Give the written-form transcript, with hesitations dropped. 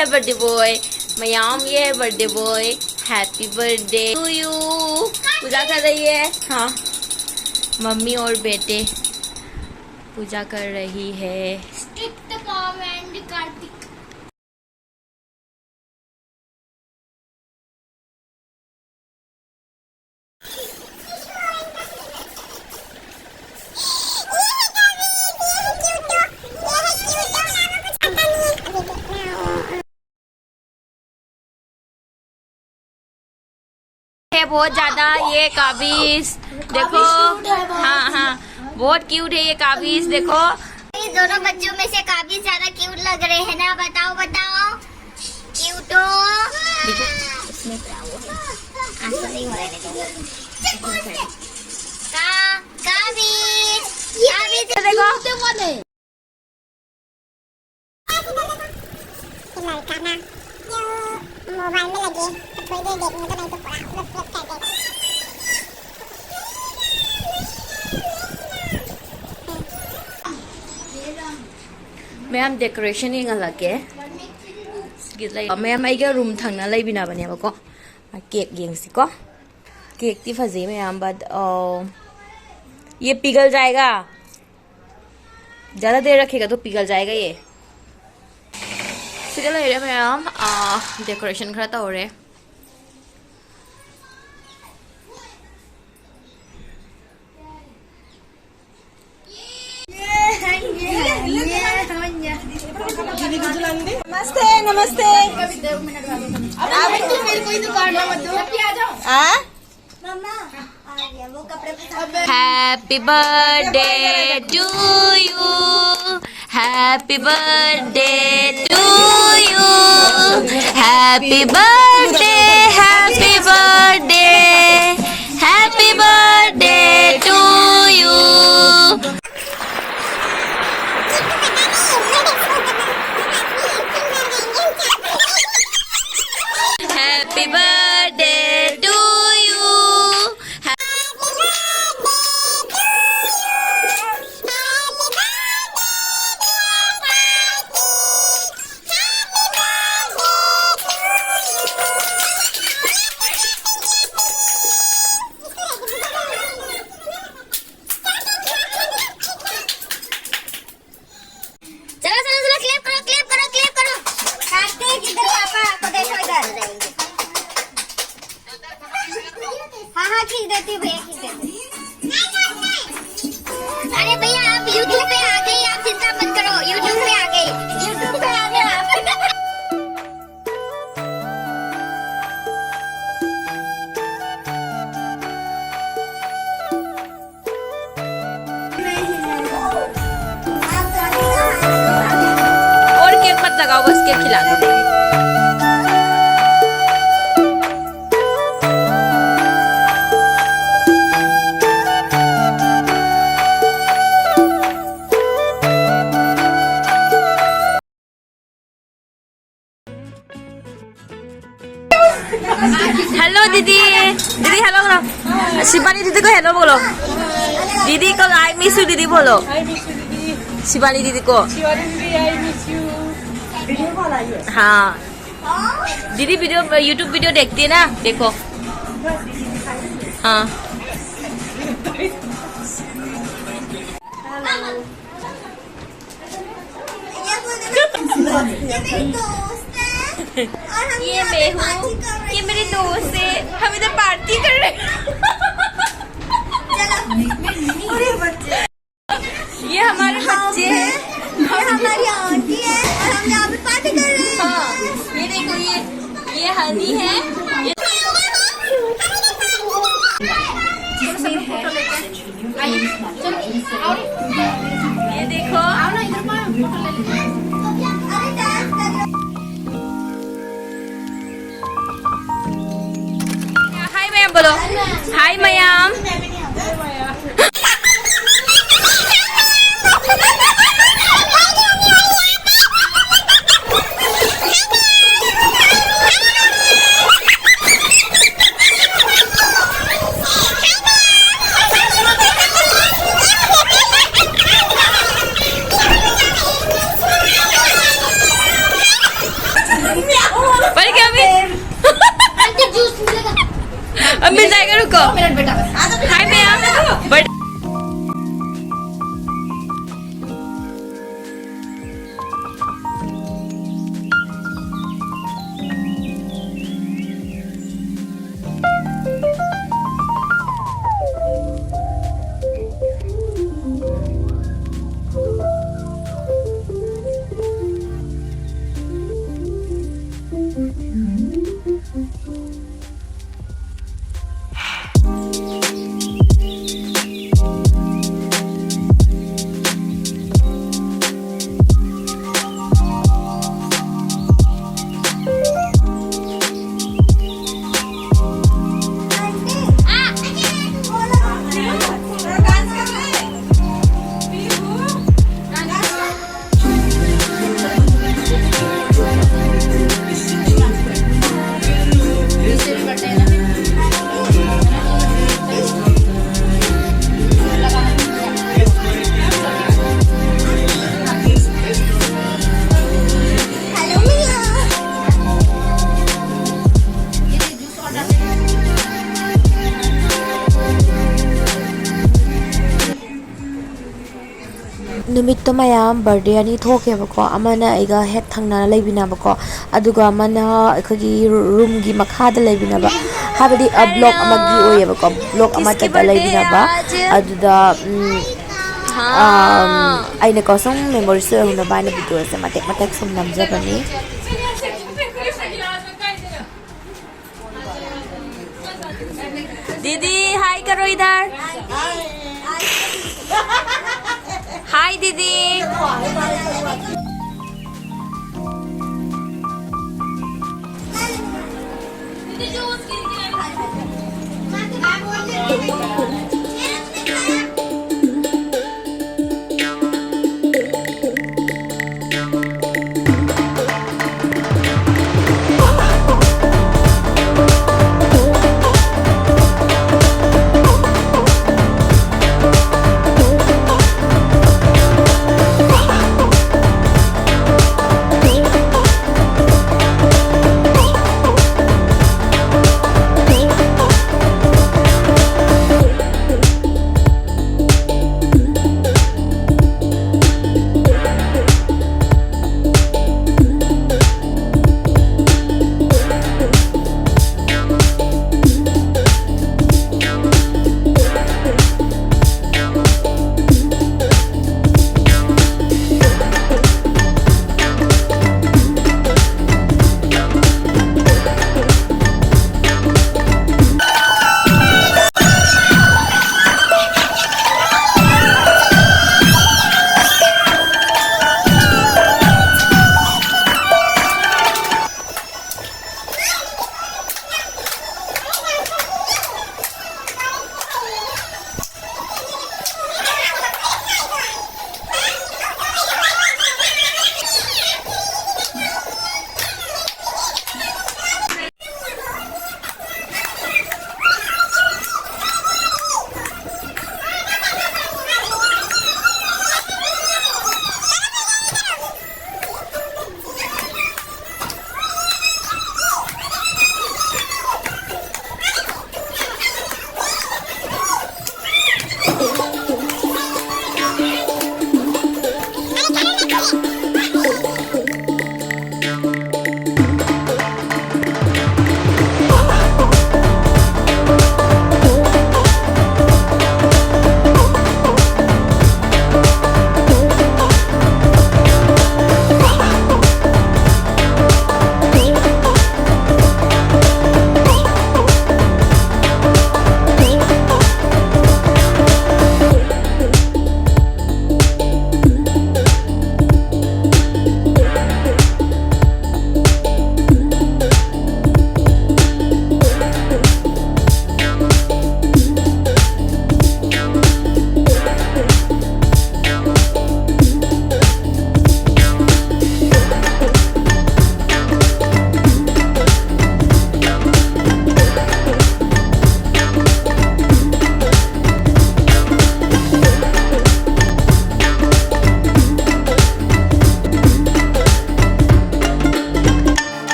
है birthday boy, मयाम ये है birthday boy. Happy birthday to you. पूजा कर रही है, हाँ मम्मी और बेटे पूजा कर रही है। है बहुत ज्यादा ये काबिज, देखो हाँ हाँ बहुत क्यूट है ये काबिज। देखो ये दोनों बच्चों में से काबिज ज्यादा क्यूट लग रहे हैं ना, बताओ बताओ क्यूट हो। लड़का ना जो मोबाइल में लगे तो थोड़ी देर देखने तो नहीं तो पूरा लुट लुट कर देगा। मैम डेकोरेशन ये लगे मैम आई रूम थंगना लेबिनाबनेबको केक येंगसिको। केक ती फजी मैम बट ये पिघल जाएगा, ज़्यादा देर रखेगा तो पिघल जाएगा ये। सिर्फ ले रहे मैम डेकोरेशन खरा हो रहे। नमस्ते नमस्ते। Happy birthday to you, happy birthday to you, happy birthday, happy birthday, happy birthday to you. Happy birthday to you. हाँ खींच देती हूँ भैया, खींच देती। अरे भैया आप YouTube पे आ गई, आप चिंता मत करो, YouTube पे आ गई, YouTube पे आ गए आप। और केक मत लगाओ, बस केक खिला दो। हेलो दीदी, दीदी हेलो बोलो, शिवानी दीदी को हेलो बोलो। दीदी को आई मिस यू दीदी बोलो। शिवानी दीदी को हाँ दीदी वीडियो यूट्यूब वीडियो देखती है ना, देखो हाँ। ये मैं हूँ, ये मेरे दोस्त है, हम इधर पार्टी कर रहे हैं। ये हमारे बच्चे हैं और हमारी आंटी है और हम यहाँ पे पार्टी कर रहे हैं। हाँ ये देखो ये हनी है, ये देखो हाय मैम बोलो, हाय मैम। अब मिल जाएगा, रुको। Hi ma'am. बट नुमित्तो मयाम बर्थडे अनि थोकेबको अमना एगा हेक थंगना लेबिनाबको अदुगा अमना अखगी रूम गी मखादा लेबिनाबा हाबदी ब्लॉक अमगी ओयेबको ब्लॉक अमता लेबिनाबा अदुदा आइने कसम मेमोरीज हुन बाने भिडियो से मटेक मटेक सम नमजबनी दीदी हाय करो इधर हाय दीदी